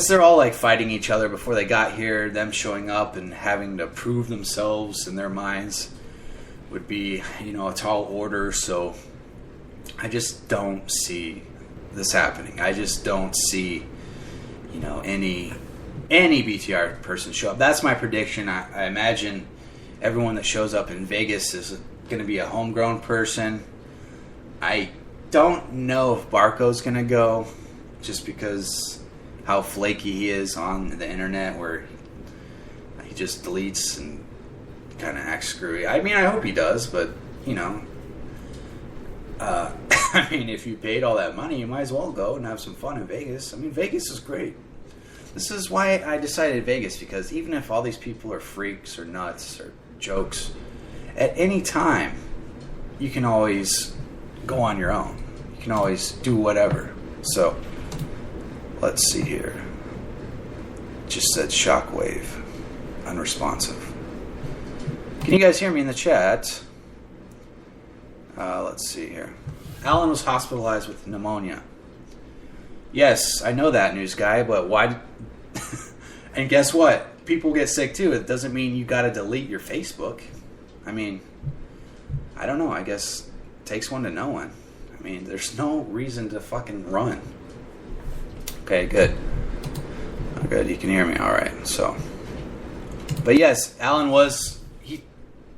they're all like fighting each other before they got here. Them showing up and having to prove themselves in their minds would be, a tall order. So I just don't see this happening. I just don't see, any BTR person show up. That's my prediction. I imagine everyone that shows up in Vegas is going to be a homegrown person. I don't know if Barco's going to go, just because how flaky he is on the internet, where he just deletes and kind of acts screwy. I mean, I hope he does, but, I mean, if you paid all that money, you might as well go and have some fun in Vegas. I mean, Vegas is great. This is why I decided Vegas, because even if all these people are freaks or nuts or jokes, at any time, you can always go on your own. You can always do whatever. So, let's see here. Just said shockwave. Unresponsive. Can you guys hear me in the chat? Let's see here. Alan was hospitalized with pneumonia. Yes, I know that, news guy, but why... And guess what? People get sick too. It doesn't mean you gotta delete your Facebook. I mean, I don't know. I guess it takes one to know one. I mean, there's no reason to fucking run. Okay, good. Oh, good, you can hear me. All right, so... But yes, Alan was...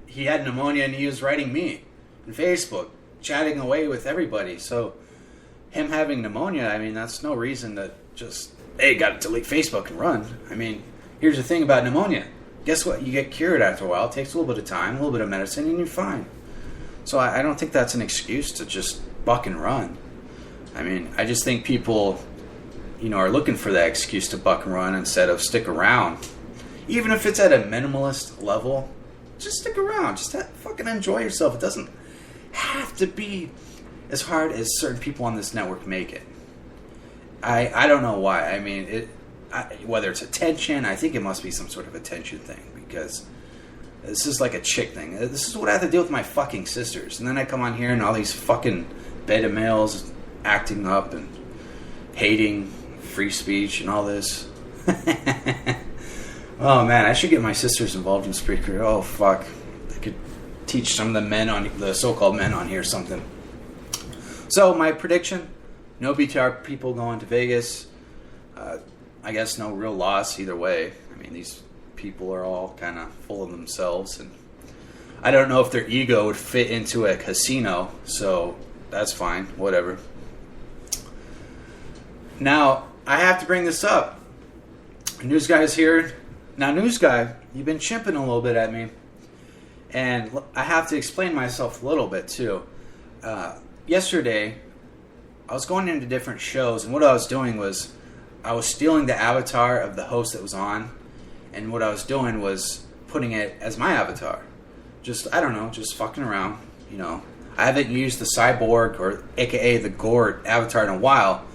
He had pneumonia and he was writing me on Facebook, chatting away with everybody. So him having pneumonia, I mean, that's no reason to just, hey, got to delete Facebook and run. I mean, here's the thing about pneumonia. Guess what? You get cured after a while. It takes a little bit of time, a little bit of medicine, and you're fine. So I don't think that's an excuse to just buck and run. I mean, I just think people, are looking for that excuse to buck and run instead of stick around. Even if it's at a minimalist level, just stick around. Just fucking enjoy yourself. It doesn't have to be as hard as certain people on this network make it. I don't know why. I mean, whether it's attention, I think it must be some sort of attention thing, because this is like a chick thing. This is what I have to deal with my fucking sisters. And then I come on here and all these fucking beta males acting up and hating free speech and all this. Oh man, I should get my sisters involved in Spreaker. Oh fuck, I could teach some of the so-called men on here something. So my prediction: no BTR people going to Vegas. I guess no real loss either way. I mean, these people are all kind of full of themselves, and I don't know if their ego would fit into a casino. So that's fine, whatever. Now I have to bring this up. News guy's here. Now, news guy, you've been chimping a little bit at me, and I have to explain myself a little bit too. Yesterday, I was going into different shows, and what I was doing was I was stealing the avatar of the host that was on, and what I was doing was putting it as my avatar. Just fucking around, I haven't used the Cyborg, or aka the Gort avatar in a while,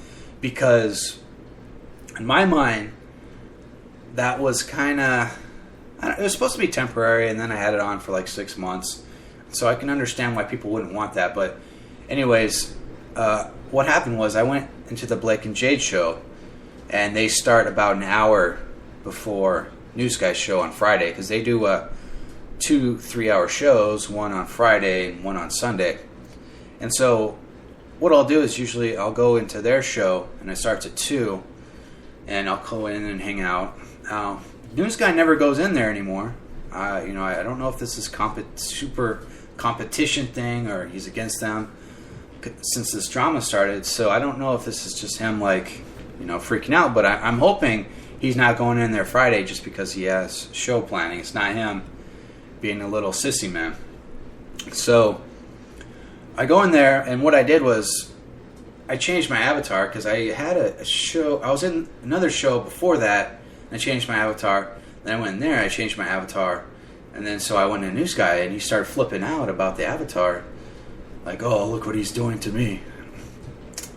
because in my mind, that was kind of... It was supposed to be temporary, and then I had it on for like 6 months. So I can understand why people wouldn't want that. But anyways, what happened was I went into the Blake and Jade show, and they start about an hour before News Guy's show on Friday, because they do 2 3-hour shows, one on Friday and one on Sunday. And so what I'll do is usually I'll go into their show, and it starts at 2, and I'll go in and hang out. News Guy never goes in there anymore. I don't know if this is super competition thing or he's against them since this drama started. So I don't know if this is just him freaking out. But I'm hoping he's not going in there Friday just because he has show planning. It's not him being a little sissy man. So I go in there, and what I did was I changed my avatar because I had a show. I was in another show before that. I changed my avatar. Then I went in there, I changed my avatar. And then so I went to News Guy, and he started flipping out about the avatar. Like, oh, look what he's doing to me.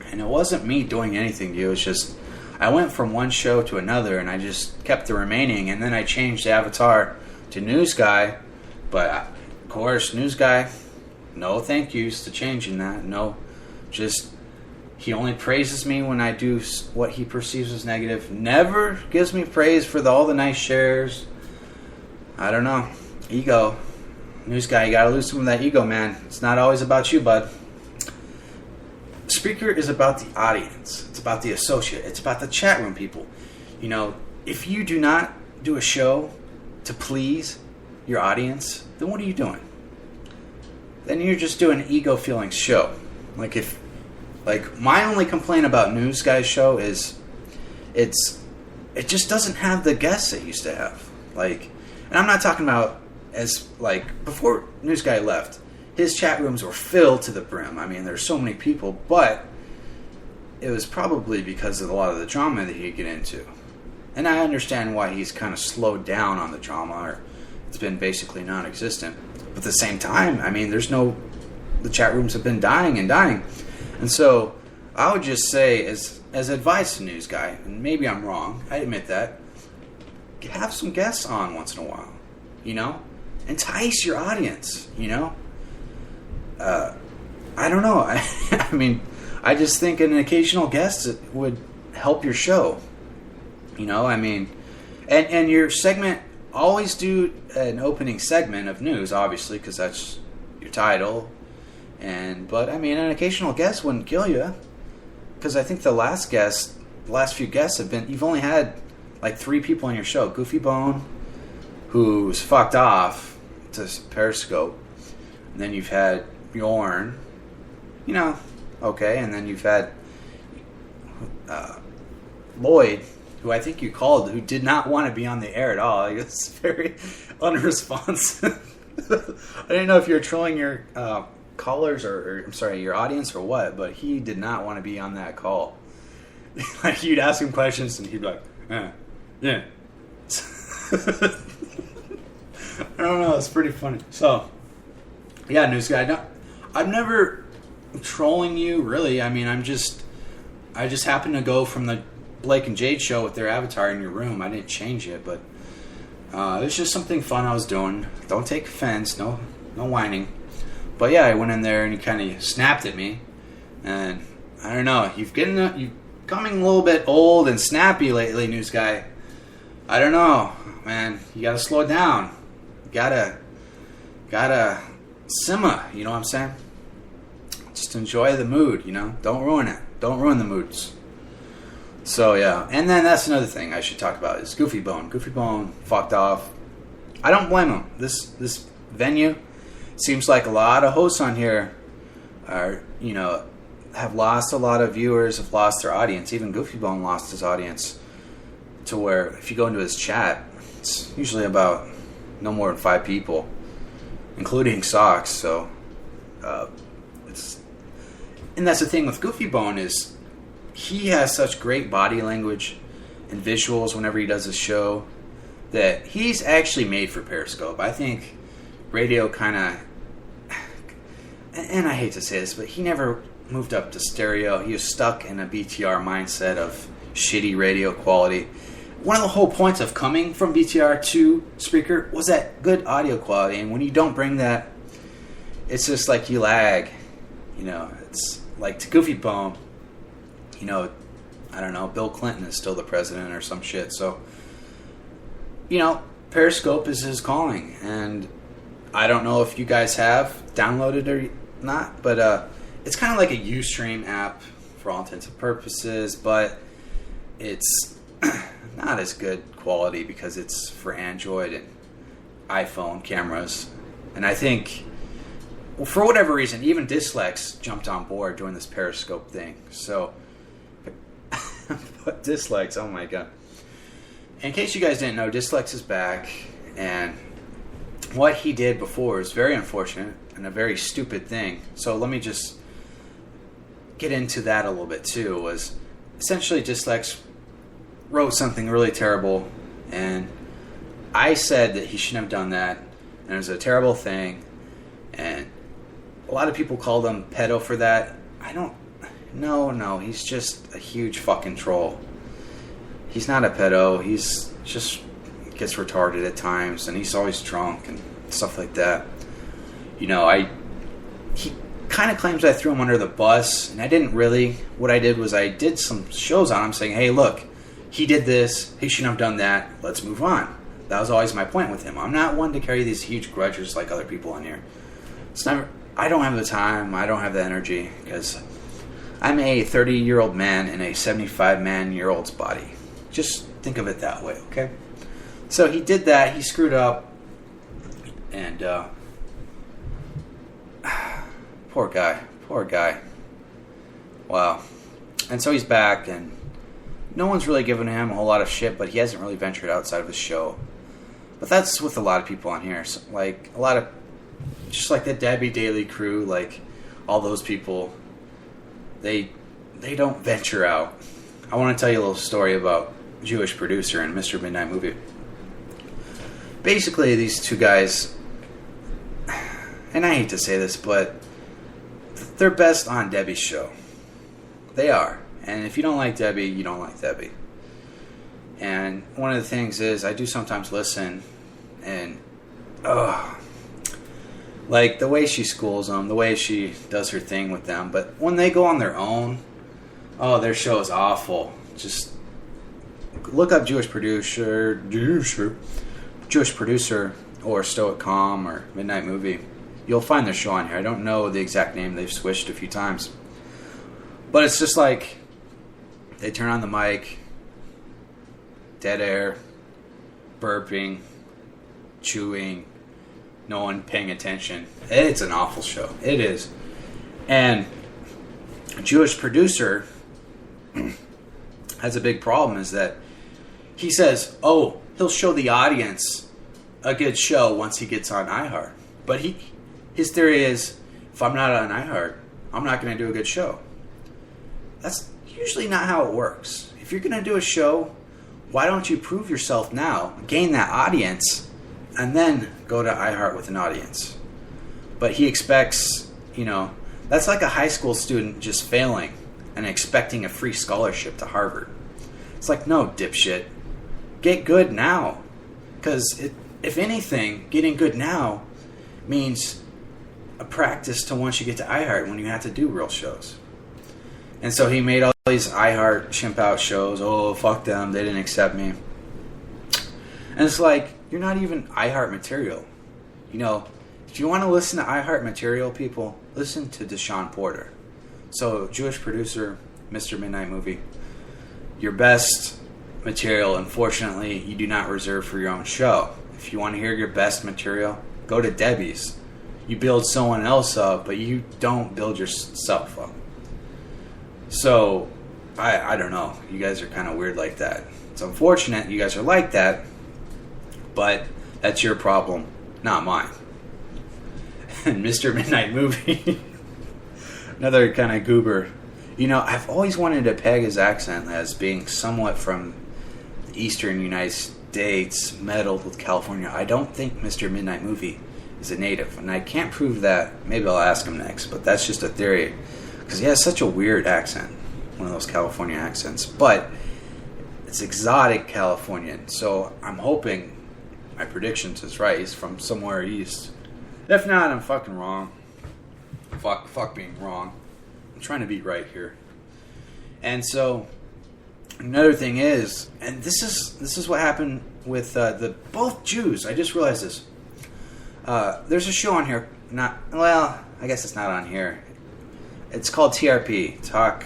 And it wasn't me doing anything to you. It was just, I went from one show to another, and I just kept the remaining. And then I changed the avatar to News Guy. But, of course, News Guy, no thank yous to changing that. No, just, He only praises me when I do what he perceives as negative. Never gives me praise for all the nice shares. I don't know. Ego. News guy, you gotta lose some of that ego, man. It's not always about you, bud. Spreaker is about the audience. It's about the associate. It's about the chat room people. You know, if you do not do a show to please your audience, then what are you doing? Then you're just doing an ego-feeling show. Like my only complaint about News Guy's show is it just doesn't have the guests it used to have. Like, and I'm not talking about as, like, before News Guy left, his chat rooms were filled to the brim. I mean, there's so many people, but it was probably because of a lot of the drama that he'd get into. And I understand why he's kind of slowed down on the drama, or it's been basically non-existent. But at the same time, I mean, the chat rooms have been dying and dying. And so I would just say, as advice to News Guy, and maybe I'm wrong, I admit that, have some guests on once in a while, you know? Entice your audience, you know? I don't know. I mean, I just think an occasional guest would help your show. You know, I mean, and your segment, always do an opening segment of news, obviously, because that's your title. But I mean, an occasional guest wouldn't kill you, because I think the last few guests have been, you've only had like 3 people on your show. Goofy Bone, who's fucked off to Periscope, and then you've had Bjorn, you know, okay, and then you've had Lloyd, who I think you called, who did not want to be on the air at all. He was very unresponsive. I didn't know if you were trolling your callers or I'm sorry, your audience or what, but he did not want to be on that call. Like, you'd ask him questions and he'd be like, yeah. I don't know, it's pretty funny. So, yeah, News Guy, I'm never trolling you, really. I mean, I just happen to go from the Blake and Jade show with their avatar in your room. I didn't change it, but it was just something fun I was doing. Don't take offense, no whining. But yeah, I went in there and you kind of snapped at me, and I don't know. You're becoming a little bit old and snappy lately, News Guy. I don't know, man. You gotta slow it down. You gotta simmer. You know what I'm saying? Just enjoy the mood. You know, don't ruin it. Don't ruin the moods. So yeah, and then that's another thing I should talk about is Goofy Bone. Goofy Bone fucked off. I don't blame him. This venue seems like a lot of hosts on here are, you know, have lost a lot of viewers, have lost their audience. Even Goofy Bone lost his audience to where if you go into his chat, it's usually about no more than 5 people, including Socks. So and that's the thing with Goofy Bone is he has such great body language and visuals whenever he does his show that he's actually made for Periscope. I think radio kind of, and I hate to say this, but he never moved up to stereo. He was stuck in a BTR mindset of shitty radio quality. One of the whole points of coming from BTR to Spreaker was that good audio quality, and when you don't bring that, it's just like you lag. You know, it's like to Goofy Bone, you know, I don't know, Bill Clinton is still the president or some shit. So, you know, Periscope is his calling. And I don't know if you guys have downloaded or not, but it's kind of like a Ustream app for all intents and purposes, but it's not as good quality because it's for Android and iPhone cameras. And I think, well, for whatever reason, even Dislex jumped on board doing this Periscope thing. So, but Dislex, oh my god. In case you guys didn't know, Dislex is back, and what he did before is very unfortunate and a very stupid thing. So let me just get into that a little bit too. Was essentially Dislex wrote something really terrible, and I said that he shouldn't have done that, and it was a terrible thing, and a lot of people called him pedo for that. I don't. No, he's just a huge fucking troll. He's not a pedo. He's just gets retarded at times, and he's always drunk and stuff like that. You know, he kind of claims I threw him under the bus, and I didn't really. What I did was I did some shows on him saying, hey, look, he did this, he shouldn't have done that, let's move on. That was always my point with him. I'm not one to carry these huge grudges like other people in here. It's never. I don't have the time, I don't have the energy, because I'm a 30-year-old man in a 75-man-year-old's body. Just think of it that way, okay? So he did that, he screwed up, and poor guy. Wow. And so he's back, and no one's really given him a whole lot of shit, but he hasn't really ventured outside of his show. But that's with a lot of people on here. So, like, a lot of, just like the Debbie Daily crew, like, all those people, they don't venture out. I want to tell you a little story about Jewish Producer and Mr. Midnight Movie. Basically, these two guys, and I hate to say this, but they're best on Debbie's show. They are. And if you don't like Debbie, you don't like Debbie. And one of the things is, I do sometimes listen, and, like, the way she schools them, the way she does her thing with them. But when they go on their own, their show is awful. Just look up Jewish Producer, or Stoic Calm, or Midnight Movie. You'll find their show on here. I don't know the exact name. They've switched a few times. But it's just like, they turn on the mic, dead air, burping, chewing, no one paying attention. It's an awful show. It is. And a Jewish Producer has a big problem, is that he says, he'll show the audience a good show once he gets on iHeart. But his theory is, if I'm not on iHeart, I'm not going to do a good show. That's usually not how it works. If you're going to do a show, why don't you prove yourself now, gain that audience, and then go to iHeart with an audience? But he expects, that's like a high school student just failing and expecting a free scholarship to Harvard. It's like, no, dipshit. Get good now. Because if anything, getting good now means a practice to once you get to iHeart when you have to do real shows. And so he made all these iHeart chimp out shows. Fuck them, they didn't accept me. And it's like, you're not even iHeart material. If you want to listen to iHeart material, people, listen to Deshaun Porter. So, Jewish Producer, Mr. Midnight Movie, your best material, unfortunately, you do not reserve for your own show. If you want to hear your best material, go to Debbie's. You build someone else up, but you don't build yourself up. So, I don't know. You guys are kind of weird like that. It's unfortunate you guys are like that, but that's your problem, not mine. And Mr. Midnight Movie, another kind of goober. I've always wanted to peg his accent as being somewhat from the eastern United States, meddled with California. I don't think Mr. Midnight Movie is a native, and I can't prove that. Maybe I'll ask him next, but that's just a theory. Because he has such a weird accent, one of those California accents. But it's exotic Californian, so I'm hoping my predictions is right. He's from somewhere east. If not, I'm fucking wrong. Fuck being wrong. I'm trying to be right here. And so, another thing is, and this is what happened with the both Jews. I just realized this. There's a show on here. I guess it's not on here. It's called TRP, Talk.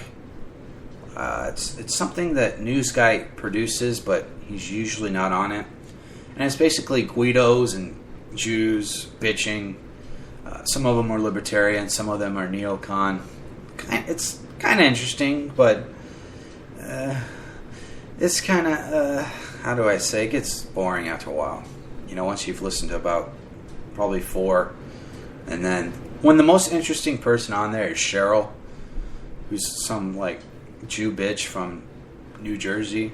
It's something that News Guy produces, but he's usually not on it. And it's basically Guidos and Jews bitching. Some of them are libertarian, some of them are neocon. It's kind of interesting, but it's kind of, how do I say, it gets boring after a while. Once you've listened to about probably 4, and then when the most interesting person on there is Cheryl, who's some like Jew bitch from New Jersey,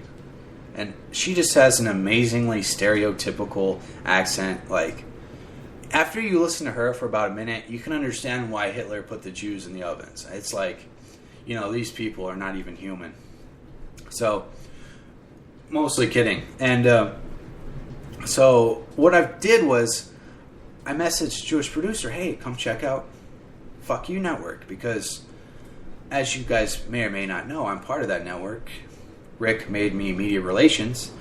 and she just has an amazingly stereotypical accent. Like, after you listen to her for about a minute, you can understand why Hitler put the Jews in the ovens. It's like, these people are not even human. So, mostly kidding. And so what I did was, I messaged Jewish Producer, hey, come check out fuck you network, because as you guys may or may not know, I'm part of that network. Rick made me media relations,